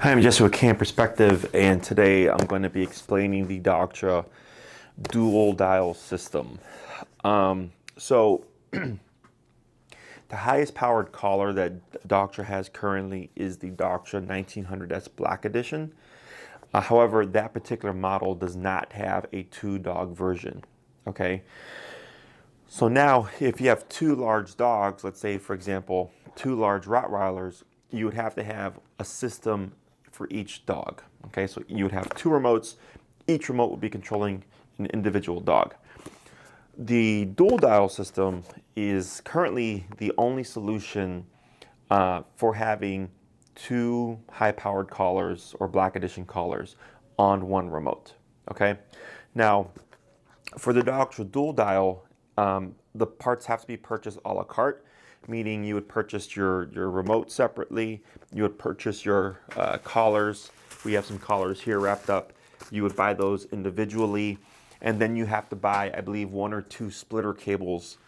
Hi, I'm Jesse with Camp Perspective, and today I'm going to be explaining the Dogtra dual dial system. So the highest powered collar that Dogtra has currently is the Dogtra 1900S Black Edition. However, that particular model does not have a two-dog version. Okay, so now if you have two large dogs, let's say for example, two large Rottweilers, you would have to have a system for each dog. Okay, so you would have two remotes. Each remote would be controlling an individual dog. The dual dial system is currently the only solution for having two high-powered collars or Black Edition collars on one remote. Okay, now for the Dogtra dual dial, the parts have to be purchased a la carte, meaning you would purchase your remote separately, you would purchase your collars. We have some collars here wrapped up. You would buy those individually, and then you have to buy, I believe, one or two splitter cables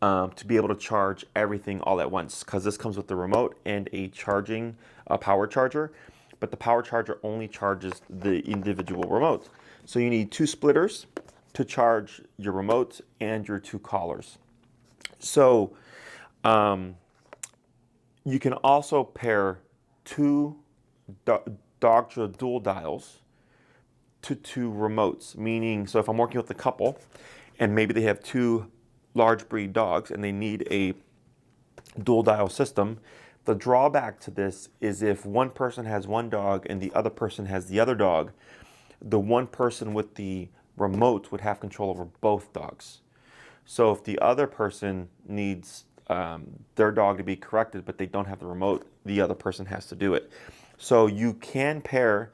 to be able to charge everything all at once, because this comes with the remote and a power charger, but the power charger only charges the individual remote. So you need two splitters to charge your remote and your two collars. So you can also pair two Dogtra dual dials to two remotes, meaning, so if I'm working with a couple and maybe they have two large breed dogs and they need a dual dial system, the drawback to this is if one person has one dog and the other person has the other dog, the one person with the remote would have control over both dogs. So if the other person needs their dog to be corrected, but they don't have the remote, the other person has to do it. So you can pair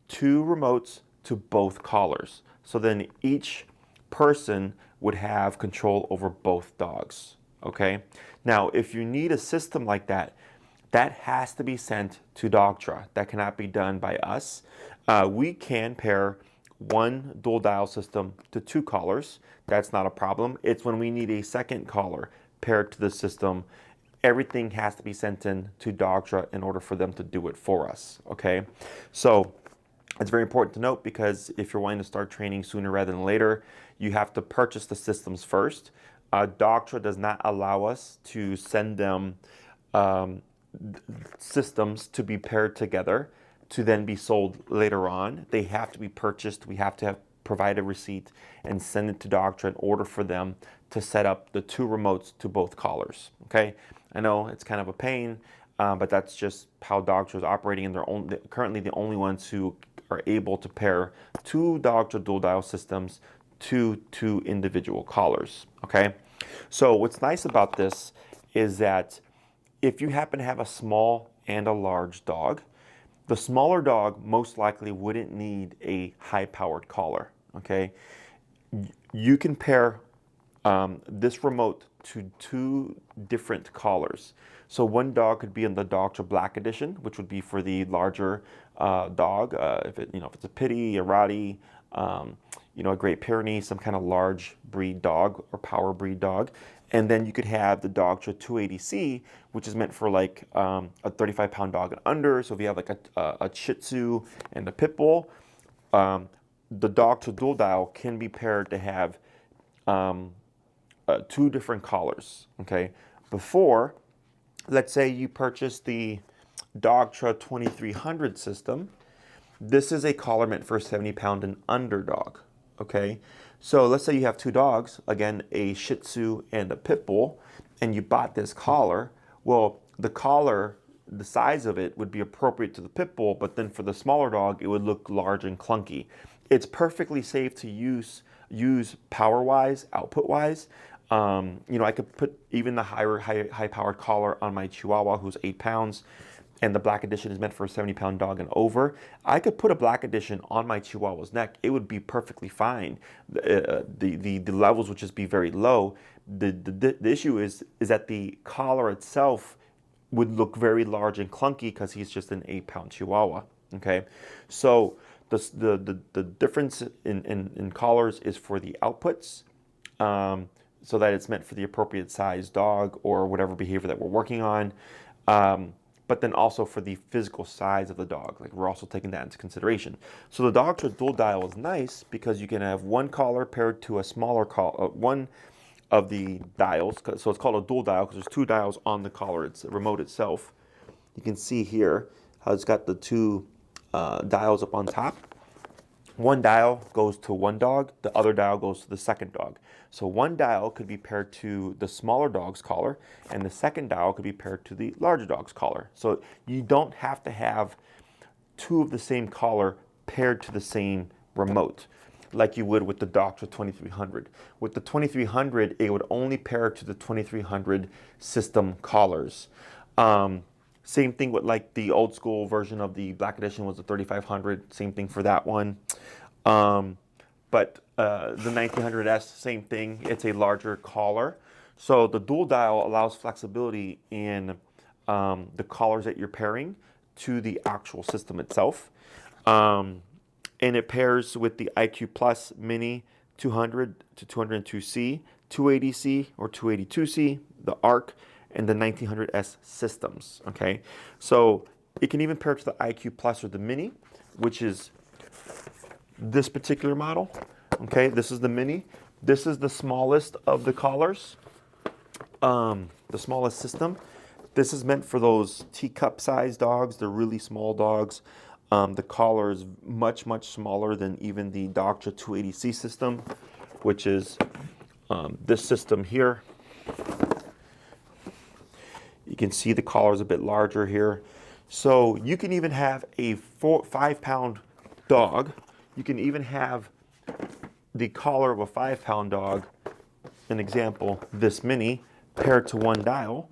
two remotes to both collars. So then each person would have control over both dogs. Okay. Now, if you need a system like that, that has to be sent to Dogtra. That cannot be done by us. We can pair one dual dial system to two collars. That's not a problem. It's when we need a second collar paired to the system, everything has to be sent in to Dogtra in order for them to do it for us. Okay, so it's very important to note, because if you're wanting to start training sooner rather than later, you have to purchase the systems first. Dogtra does not allow us to send them systems to be paired together to then be sold later on. They have to be purchased. We have to provide a receipt and send it to Dogtra in order for them to set up the two remotes to both collars. Okay, I know it's kind of a pain, but that's just how Dogtra is operating, and they're currently the only ones who are able to pair two Dogtra dual dial systems to two individual collars. Okay, so what's nice about this is that if you happen to have a small and a large dog, the smaller dog most likely wouldn't need a high-powered collar. Okay, you can pair this remote to two different collars. So one dog could be in the Dogtra Black Edition, which would be for the larger dog. If it's a Pitty, a Rottie, a Great Pyrenees, some kind of large breed dog or power breed dog. And then you could have the Dogtra 280C, which is meant for like a 35-pound dog and under. So if you have like a Shih Tzu and a Pit Bull, the Dogtra dual dial can be paired to have two different collars. Okay, before, let's say you purchase the Dogtra 2300 system. This is a collar meant for a 70-pound and under dog. Okay, so let's say you have two dogs, again, a Shih Tzu and a Pit Bull, and you bought this collar. Well, the collar, the size of it would be appropriate to the Pit Bull, but then for the smaller dog, it would look large and clunky. It's perfectly safe to use power-wise, output-wise. I could put even the high-powered collar on my Chihuahua, who's 8 pounds, and the Black Edition is meant for a 70-pound dog and over. I could put a Black Edition on my Chihuahua's neck. It would be perfectly fine. The levels would just be very low. The issue is that the collar itself would look very large and clunky because he's just an 8-pound Chihuahua. Okay, so the difference in collars is for the outputs, so that it's meant for the appropriate size dog or whatever behavior that we're working on. but then also for the physical size of the dog. Like, we're also taking that into consideration. So the Dogtra dual dial is nice because you can have one collar paired to a smaller one of the dials. So it's called a dual dial because there's two dials on the collar. It's the remote itself. You can see here how it's got the two dials up on top. One dial goes to one dog, the other dial goes to the second dog. So one dial could be paired to the smaller dog's collar, and the second dial could be paired to the larger dog's collar. So you don't have to have two of the same collar paired to the same remote, like you would with the Dogtra 2300. With the 2300, it would only pair to the 2300 system collars. Same thing with like the old school version of the Black Edition was the 3500. Same thing for that one. But the 1900S, same thing. It's a larger collar. So the dual dial allows flexibility in the collars that you're pairing to the actual system itself. And it pairs with the IQ Plus Mini 200 to 202C, 280C or 282C, the ARC, and the 1900S systems, okay? So it can even pair to the IQ Plus or the Mini, which is this particular model, okay? This is the Mini. This is the smallest of the collars, the smallest system. This is meant for those teacup sized dogs. They're really small dogs. The collar is much, much smaller than even the Dogtra 280C system, which is this system here. You can see the collar is a bit larger here. So you can even have a 5-pound dog. You can even have the collar of a 5-pound dog, an example, this Mini, paired to one dial.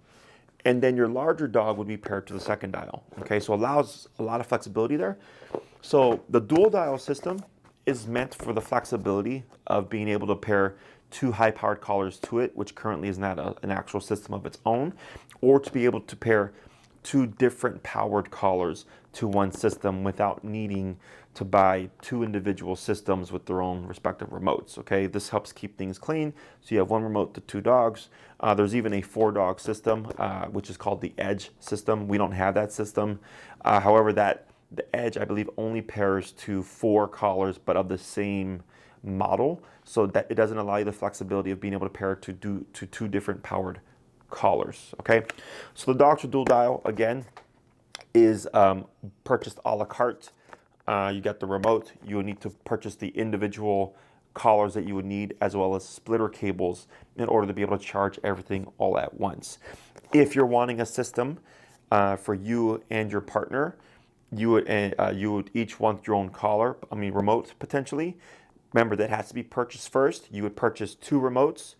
And then your larger dog would be paired to the second dial. Okay, so it allows a lot of flexibility there. So the dual dial system is meant for the flexibility of being able to pair two high-powered collars to it, which currently is not an actual system of its own, or to be able to pair two different powered collars to one system without needing to buy two individual systems with their own respective remotes. Okay, this helps keep things clean. So you have one remote to two dogs. There's even a 4-dog system, which is called the Edge system. We don't have that system. However, the Edge, I believe, only pairs to 4 collars, but of the same model, so that it doesn't allow you the flexibility of being able to pair to two different powered collars. Okay, so the Dogtra dual dial again is purchased a la carte. You get the remote. You would need to purchase the individual collars that you would need, as well as splitter cables, in order to be able to charge everything all at once. If you're wanting a system for you and your partner, you would each want your own remote potentially. Remember, that has to be purchased first. You would purchase 2 remotes,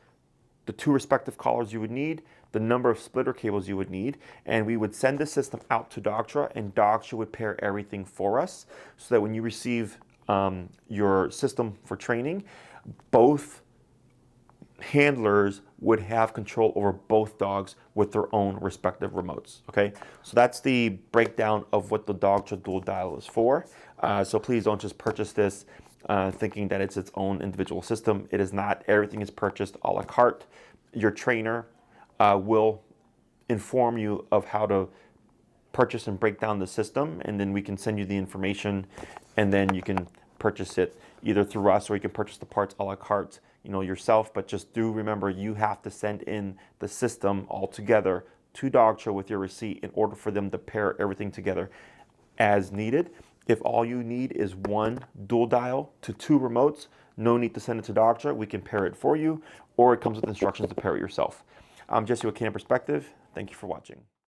the 2 respective collars you would need, the number of splitter cables you would need, and we would send the system out to Dogtra, and Dogtra would pair everything for us, so that when you receive your system for training, both handlers would have control over both dogs with their own respective remotes. Okay, so that's the breakdown of what the Dogtra dual dial is for. So please don't just purchase this thinking that it's its own individual system. It is not. Everything is purchased a la carte. Your trainer will inform you of how to purchase and break down the system, and then we can send you the information, and then you can purchase it either through us, or you can purchase the parts a la carte, yourself. But just do remember, you have to send in the system all together to Dogtra with your receipt in order for them to pair everything together as needed. If all you need is one dual dial to 2 remotes, no need to send it to Dogtra. We can pair it for you, or it comes with instructions to pair it yourself. I'm Jesse with Canine Perspective. Thank you for watching.